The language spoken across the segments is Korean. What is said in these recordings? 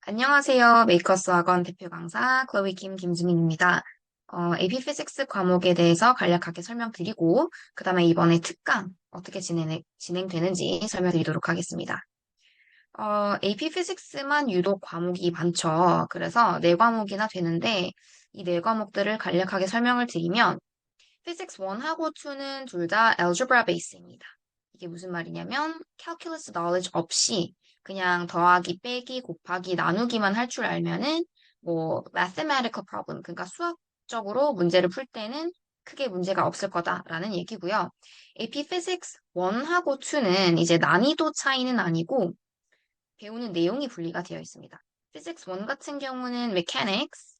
안녕하세요. 메이커스 학원 대표 강사 클로이 김지민입니다. AP 피직스 과목에 대해서 간략하게 설명드리고, 그 다음에 이번에 특강 어떻게 진행되는지 설명드리도록 하겠습니다. AP 피직스만 유독 과목이 많죠. 그래서 네 과목이나 되는데, 이 네 과목들을 간략하게 설명을 드리면, 피직스 1하고 2는 둘 다 algebra base입니다. 이게 무슨 말이냐면 calculus knowledge 없이 그냥 더하기, 빼기, 곱하기, 나누기만 할 줄 알면은 뭐 mathematical problem, 그러니까 수학적으로 문제를 풀 때는 크게 문제가 없을 거다라는 얘기고요. AP Physics 1하고 2는 이제 난이도 차이는 아니고 배우는 내용이 분리가 되어 있습니다. Physics 1 같은 경우는 mechanics,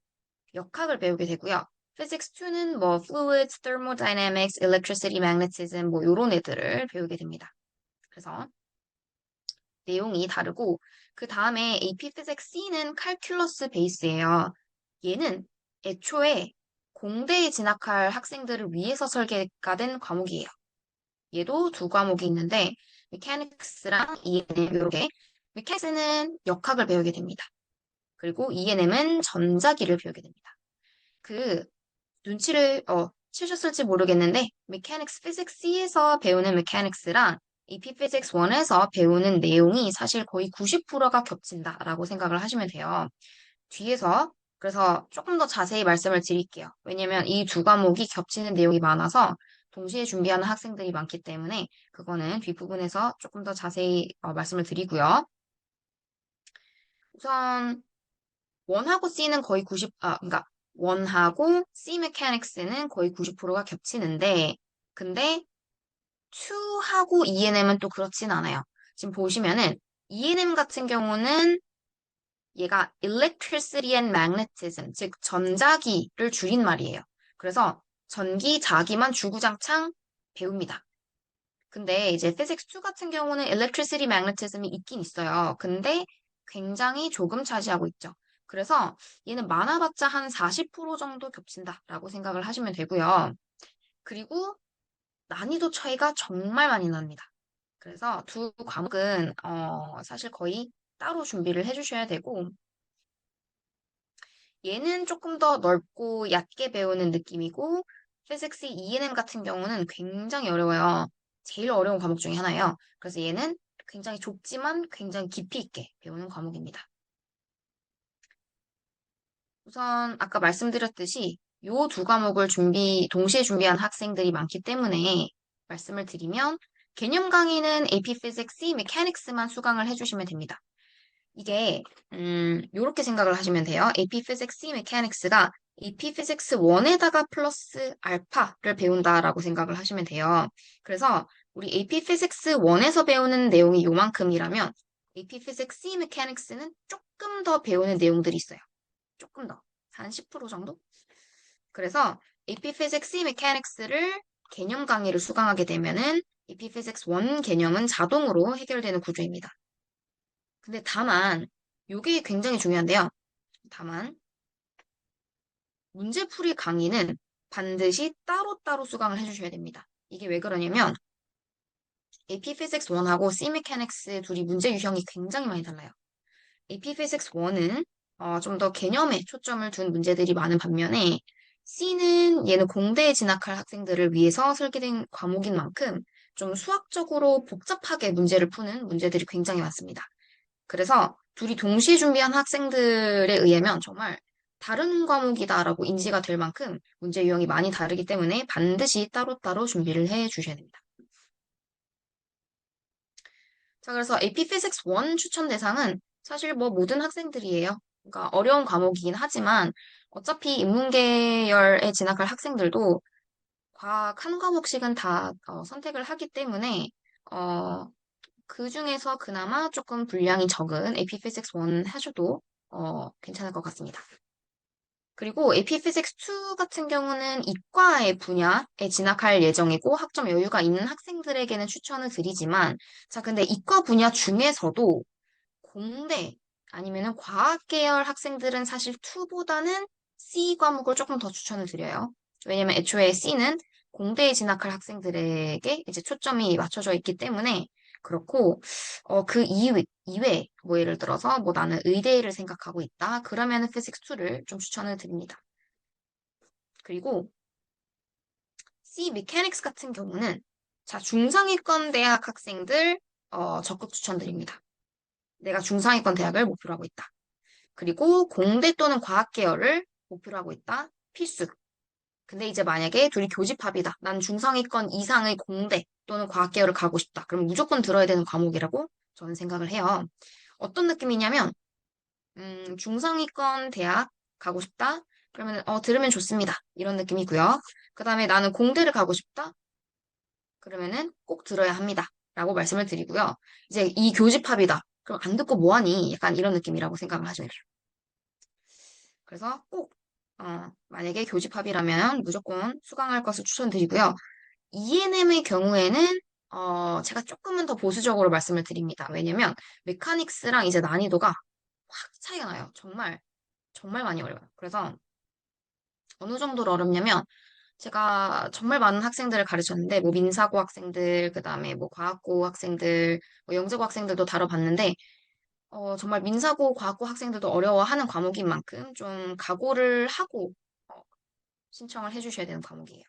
역학을 배우게 되고요. Physics 2는 뭐 fluids, thermodynamics, electricity, magnetism 뭐 요런 애들을 배우게 됩니다. 그래서 내용이 다르고 그 다음에 AP Physics C는 calculus 베이스예요. 얘는 애초에 공대에 진학할 학생들을 위해서 설계가 된 과목이에요. 얘도 두 과목이 있는데 mechanics랑 E&M 이렇게 mechanics는 역학을 배우게 됩니다. 그리고 E&M은 전자기를 배우게 됩니다. 그 눈치를 채셨을지 모르겠는데 Mechanics Physics C에서 배우는 Mechanics랑 AP Physics 1에서 배우는 내용이 사실 거의 90%가 겹친다라고 생각을 하시면 돼요. 뒤에서 그래서 조금 더 자세히 말씀을 드릴게요. 왜냐면 이 두 과목이 겹치는 내용이 많아서 동시에 준비하는 학생들이 많기 때문에 그거는 뒷부분에서 조금 더 자세히 말씀을 드리고요. 우선 원하고 C는 거의 1하고 C 메카닉스는 거의 90%가 겹치는데, 근데 2하고 E&M은 또 그렇진 않아요. 지금 보시면은 E&M 같은 경우는 얘가 Electricity and Magnetism, 즉 전자기를 줄인 말이에요. 그래서 전기, 자기만 주구장창 배웁니다. 근데 이제 Physics 2 같은 경우는 Electricity, Magnetism이 있긴 있어요. 근데 굉장히 조금 차지하고 있죠. 그래서 얘는 많아봤자 한 40% 정도 겹친다라고 생각을 하시면 되고요. 그리고 난이도 차이가 정말 많이 납니다. 그래서 두 과목은 사실 거의 따로 준비를 해주셔야 되고 얘는 조금 더 넓고 얕게 배우는 느낌이고 피직스 E&M 같은 경우는 굉장히 어려워요. 제일 어려운 과목 중에 하나예요. 그래서 얘는 굉장히 좁지만 굉장히 깊이 있게 배우는 과목입니다. 우선 아까 말씀드렸듯이 이 두 과목을 동시에 준비한 학생들이 많기 때문에 말씀을 드리면 개념 강의는 AP Physics, Mechanics만 수강을 해주시면 됩니다. 이게 요렇게 생각을 하시면 돼요. AP Physics, Mechanics가 AP Physics 1에다가 플러스 알파를 배운다라고 생각을 하시면 돼요. 그래서 우리 AP Physics 1에서 배우는 내용이 요만큼이라면 AP Physics, Mechanics는 조금 더 배우는 내용들이 있어요. 조금 더. 한 10% 정도? 그래서 AP Physics, Mechanics를 개념 강의를 수강하게 되면은 AP Physics 1 개념은 자동으로 해결되는 구조입니다. 근데 다만, 요게 굉장히 중요한데요. 다만, 문제풀이 강의는 반드시 따로따로 수강을 해주셔야 됩니다. 이게 왜 그러냐면, AP Physics 1하고 C Mechanics 둘이 문제 유형이 굉장히 많이 달라요. AP Physics 1은 좀 더 개념에 초점을 둔 문제들이 많은 반면에, C는 얘는 공대에 진학할 학생들을 위해서 설계된 과목인 만큼 좀 수학적으로 복잡하게 문제를 푸는 문제들이 굉장히 많습니다. 그래서 둘이 동시에 준비한 학생들에 의하면 정말 다른 과목이다라고 인지가 될 만큼 문제 유형이 많이 다르기 때문에 반드시 따로따로 준비를 해 주셔야 됩니다. 자, 그래서 AP Physics 1 추천 대상은 사실 뭐 모든 학생들이에요. 그러니까 어려운 과목이긴 하지만 어차피 인문계열에 진학할 학생들도 과학 한 과목씩은 다 선택을 하기 때문에 어, 그 중에서 그나마 조금 분량이 적은 AP Physics 1 하셔도 괜찮을 것 같습니다. 그리고 AP Physics 2 같은 경우는 이과의 분야에 진학할 예정이고 학점 여유가 있는 학생들에게는 추천을 드리지만 자, 근데 이과 분야 중에서도 공대 아니면은 과학 계열 학생들은 사실 2보다는 C 과목을 조금 더 추천을 드려요. 왜냐면 애초에 C는 공대에 진학할 학생들에게 이제 초점이 맞춰져 있기 때문에 그렇고, 그 이외, 뭐 예를 들어서 뭐 나는 의대를 생각하고 있다. 그러면은 피직스 2를 좀 추천을 드립니다. 그리고 C 메카닉스 같은 경우는 자, 중상위권 대학 학생들 적극 추천드립니다. 내가 중상위권 대학을 목표로 하고 있다. 그리고 공대 또는 과학 계열을 목표로 하고 있다. 필수. 근데 이제 만약에 둘이 교집합이다. 난 중상위권 이상의 공대 또는 과학 계열을 가고 싶다. 그럼 무조건 들어야 되는 과목이라고 저는 생각을 해요. 어떤 느낌이냐면 중상위권 대학 가고 싶다. 그러면 들으면 좋습니다. 이런 느낌이고요. 그다음에 나는 공대를 가고 싶다. 그러면은 꼭 들어야 합니다. 라고 말씀을 드리고요. 이제 이 교집합이다. 그럼 안 듣고 뭐하니? 약간 이런 느낌이라고 생각을 하시면 돼요. 그래서 꼭 만약에 교집합이라면 무조건 수강할 것을 추천드리고요. ENM의 경우에는 제가 조금은 더 보수적으로 말씀을 드립니다. 왜냐면 메카닉스랑 이제 난이도가 확 차이가 나요. 정말 정말 많이 어려워요. 그래서 어느 정도로 어렵냐면 제가 정말 많은 학생들을 가르쳤는데 뭐 민사고 학생들, 그다음에 뭐 과학고 학생들, 뭐 영재고 학생들도 다뤄봤는데 정말 민사고, 과학고 학생들도 어려워하는 과목인 만큼 좀 각오를 하고 어, 신청을 해주셔야 되는 과목이에요.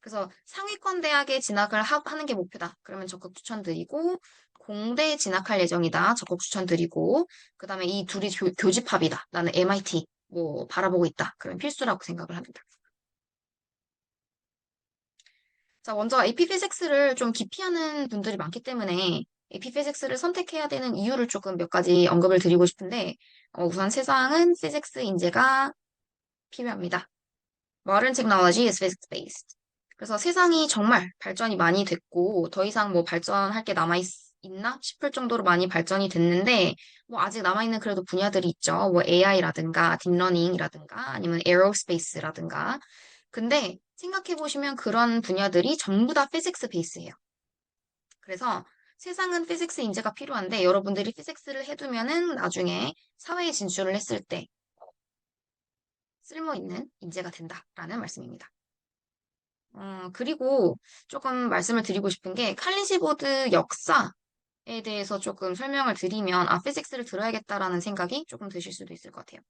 그래서 상위권 대학에 진학을 하는 게 목표다. 그러면 적극 추천드리고 공대에 진학할 예정이다. 적극 추천드리고 그다음에 이 둘이 교집합이다. 나는 MIT 뭐 바라보고 있다. 그러면 필수라고 생각을 합니다. 자, 먼저 AP 피직스를 좀 기피하는 분들이 많기 때문에 AP 피직스를 선택해야 되는 이유를 조금 몇 가지 언급을 드리고 싶은데 우선 세상은 피직스 인재가 필요합니다. Modern technology is physics based. 그래서 세상이 정말 발전이 많이 됐고, 더 이상 뭐 발전할 게 있나 싶을 정도로 많이 발전이 됐는데, 뭐 아직 남아있는 그래도 분야들이 있죠. 뭐 AI라든가, 딥러닝이라든가, 아니면 에어로스페이스라든가. 근데 생각해보시면 그런 분야들이 전부 다 피직스 베이스예요. 그래서 세상은 피직스 인재가 필요한데, 여러분들이 피직스를 해두면은 나중에 사회에 진출을 했을 때 쓸모있는 인재가 된다라는 말씀입니다. 그리고 조금 말씀을 드리고 싶은 게 칼리지 보드 역사에 대해서 조금 설명을 드리면 피직스를 들어야겠다라는 생각이 조금 드실 수도 있을 것 같아요.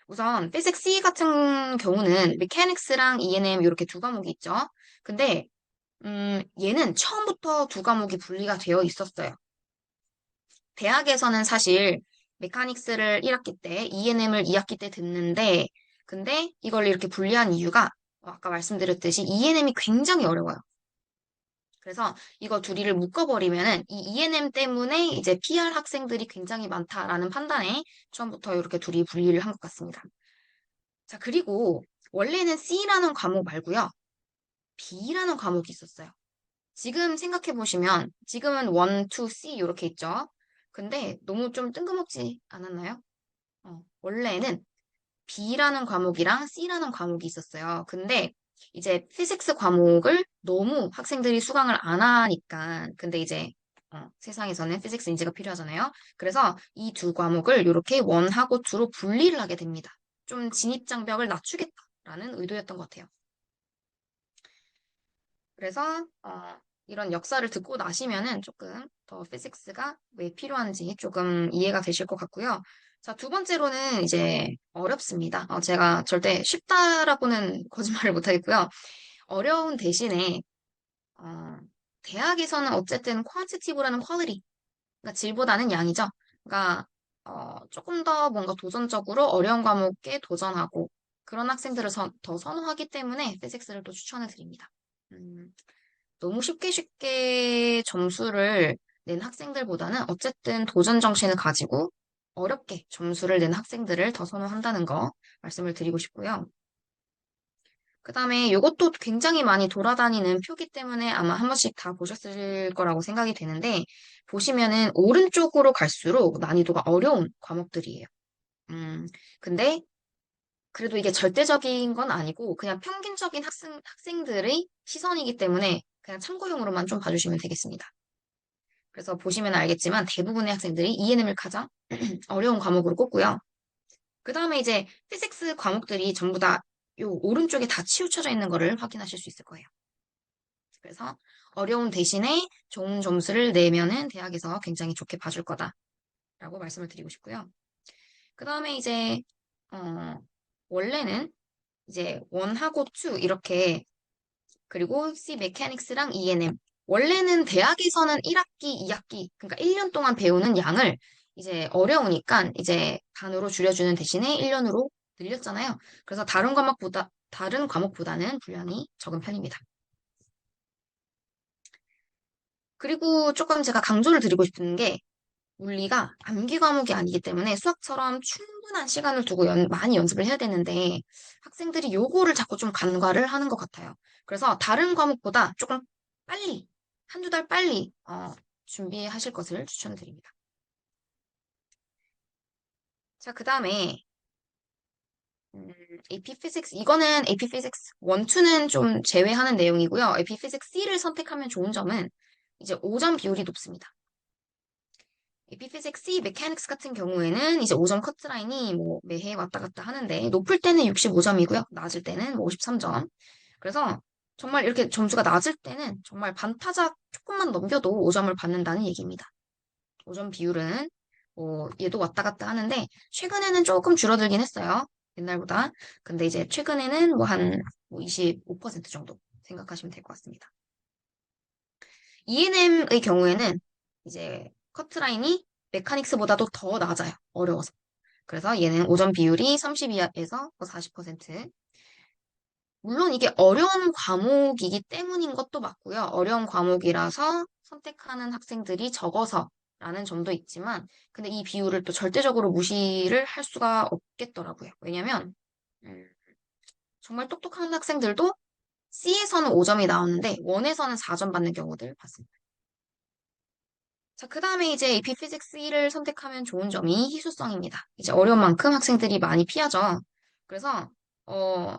우선 피직스 C 같은 경우는 메카닉스랑 E&M 이렇게 두 과목이 있죠. 근데 얘는 처음부터 두 과목이 분리가 되어 있었어요. 대학에서는 사실 메카닉스를 1학기 때, E&M을 2학기 때 듣는데 근데 이걸 이렇게 분리한 이유가 아까 말씀드렸듯이 E&M이 굉장히 어려워요. 그래서 이거 둘이를 묶어버리면은 이 ENM 때문에 이제 PR 학생들이 굉장히 많다라는 판단에 처음부터 이렇게 둘이 분리를 한 것 같습니다. 자, 그리고 원래는 C라는 과목 말고요. B라는 과목이 있었어요. 지금 생각해 보시면 지금은 1, 2, C 이렇게 있죠. 근데 너무 좀 뜬금없지 않았나요? 원래는 B라는 과목이랑 C라는 과목이 있었어요. 근데 이제 피직스 과목을 너무 학생들이 수강을 안 하니까 근데 이제 세상에서는 피직스 인재가 필요하잖아요. 그래서 이 두 과목을 이렇게 1하고 2로 분리를 하게 됩니다. 좀 진입 장벽을 낮추겠다라는 의도였던 것 같아요. 그래서 이런 역사를 듣고 나시면은 조금 더 피직스가 왜 필요한지 조금 이해가 되실 것 같고요. 자, 두 번째로는 이제 어렵습니다. 제가 절대 쉽다라고는 거짓말을 못 하겠고요. 어려운 대신에 어, 대학에서는 어쨌든 ኳン티티브라는 퀄리티, 그러니까 질보다는 양이죠. 그러니까 조금 더 뭔가 도전적으로 어려운 과목에 도전하고 그런 학생들을 더 선호하기 때문에 피직스를 또 추천을 드립니다. 음, 너무 쉽게 쉽게 점수를 낸 학생들보다는 어쨌든 도전 정신을 가지고 어렵게 점수를 낸 학생들을 더 선호한다는 거 말씀을 드리고 싶고요. 그 다음에 이것도 굉장히 많이 돌아다니는 표기 때문에 아마 한 번씩 다 보셨을 거라고 생각이 되는데 보시면은 오른쪽으로 갈수록 난이도가 어려운 과목들이에요. 근데 그래도 이게 절대적인 건 아니고 그냥 평균적인 학생들의 시선이기 때문에 그냥 참고용으로만 좀 봐주시면 되겠습니다. 그래서 보시면 알겠지만 대부분의 학생들이 ENM을 가장 어려운 과목으로 꼽고요. 그 다음에 이제 피직스 과목들이 전부 다 요 오른쪽에 다 치우쳐져 있는 거를 확인하실 수 있을 거예요. 그래서 어려운 대신에 좋은 점수를 내면은 대학에서 굉장히 좋게 봐줄 거다라고 말씀을 드리고 싶고요. 그 다음에 이제, 어, 원래는 이제 1하고 2 이렇게 그리고 C 메카닉스랑 E&M. 원래는 대학에서는 1학기, 2학기, 그러니까 1년 동안 배우는 양을 이제 어려우니까 이제 반으로 줄여주는 대신에 1년으로 늘렸잖아요. 그래서 다른 과목보다는 분량이 적은 편입니다. 그리고 조금 제가 강조를 드리고 싶은 게 물리가 암기 과목이 아니기 때문에 수학처럼 충분한 시간을 두고 많이 연습을 해야 되는데 학생들이 요거를 자꾸 좀 간과를 하는 것 같아요. 그래서 다른 과목보다 조금 빨리, 한두 달 빨리 준비하실 것을 추천드립니다. 자, 그 다음에 AP Physics, 이거는 AP Physics 1, 2는 좀 제외하는 내용이고요. AP Physics C를 선택하면 좋은 점은 이제 5점 비율이 높습니다. AP Physics C Mechanics 같은 경우에는 이제 5점 커트라인이 뭐 매해 왔다 갔다 하는데 높을 때는 65점이고요. 낮을 때는 뭐 53점. 그래서 정말 이렇게 점수가 낮을 때는 정말 반타작 조금만 넘겨도 5점을 받는다는 얘기입니다. 5점 비율은 뭐 얘도 왔다 갔다 하는데 최근에는 조금 줄어들긴 했어요. 옛날보다. 근데 이제 최근에는 뭐 한 25% 정도 생각하시면 될 것 같습니다. E&M의 경우에는 이제 커트라인이 메카닉스보다도 더 낮아요. 어려워서. 그래서 얘는 오점 비율이 32에서 40%. 물론 이게 어려운 과목이기 때문인 것도 맞고요. 어려운 과목이라서 선택하는 학생들이 적어서라는 점도 있지만, 근데 이 비율을 또 절대적으로 무시를 할 수가 없겠더라고요. 왜냐면, 음, 정말 똑똑한 학생들도 C에서는 5점이 나오는데, 1에서는 4점 받는 경우들 봤습니다. 자, 그 다음에 이제 AP Physics 1을 선택하면 좋은 점이 희소성입니다. 이제 어려운 만큼 학생들이 많이 피하죠. 그래서,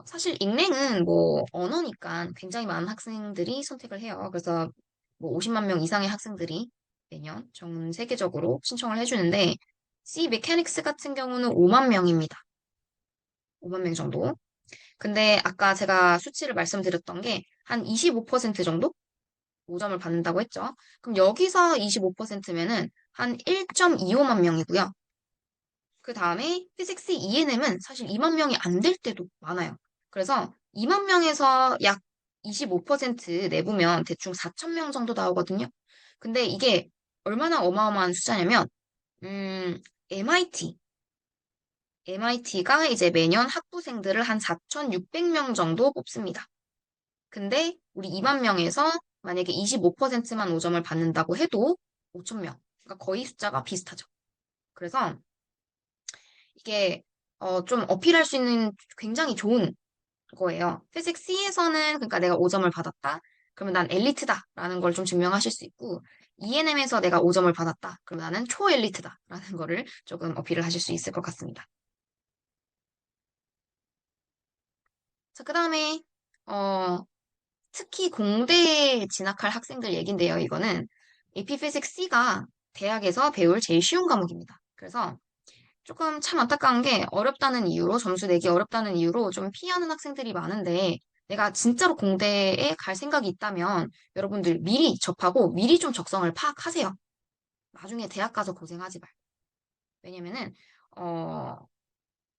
사실 익랭은 뭐 언어니까 굉장히 많은 학생들이 선택을 해요. 그래서 뭐 50만 명 이상의 학생들이 매년 전 세계적으로 신청을 해주는데, C Mechanics 같은 경우는 5만 명입니다. 5만 명 정도. 근데 아까 제가 수치를 말씀드렸던 게 한 25% 정도? 5점을 받는다고 했죠. 그럼 여기서 25%면은 한 1.25만 명이고요. 그 다음에 피직스 E&M은 사실 2만 명이 안 될 때도 많아요. 그래서 2만 명에서 약 25% 내보면 대충 4천 명 정도 나오거든요. 근데 이게 얼마나 어마어마한 숫자냐면, MIT, MIT가 이제 매년 학부생들을 한 4,600명 정도 뽑습니다. 근데 우리 2만 명에서 만약에 25%만 5점을 받는다고 해도 5천 명. 그러니까 거의 숫자가 비슷하죠. 그래서 이게 좀 어필할 수 있는 굉장히 좋은 거예요. 피직스 C에서는 그러니까 내가 5점을 받았다. 그러면 난 엘리트다라는 걸 좀 증명하실 수 있고 E&M에서 내가 5점을 받았다. 그러면 나는 초엘리트다라는 거를 조금 어필을 하실 수 있을 것 같습니다. 자, 그다음에 어 특히 공대에 진학할 학생들 얘긴데요. 이거는 AP Physics C가 대학에서 배울 제일 쉬운 과목입니다. 그래서 조금 참 안타까운 게 어렵다는 이유로, 점수 내기 어렵다는 이유로 좀 피하는 학생들이 많은데 내가 진짜로 공대에 갈 생각이 있다면 여러분들 미리 접하고 미리 좀 적성을 파악하세요. 나중에 대학 가서 고생하지 말고. 왜냐면은, 어,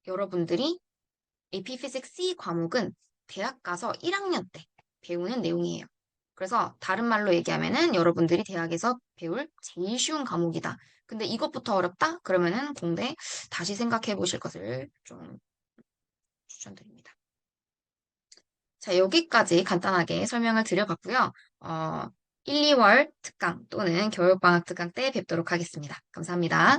여러분들이 AP Physics C 과목은 대학 가서 1학년 때 배우는 내용이에요. 그래서 다른 말로 얘기하면은 여러분들이 대학에서 배울 제일 쉬운 과목이다. 근데 이것부터 어렵다? 그러면은 공대 다시 생각해 보실 것을 좀 추천드립니다. 자, 여기까지 간단하게 설명을 드려봤고요. 1, 2월 특강 또는 겨울방학 특강 때 뵙도록 하겠습니다. 감사합니다.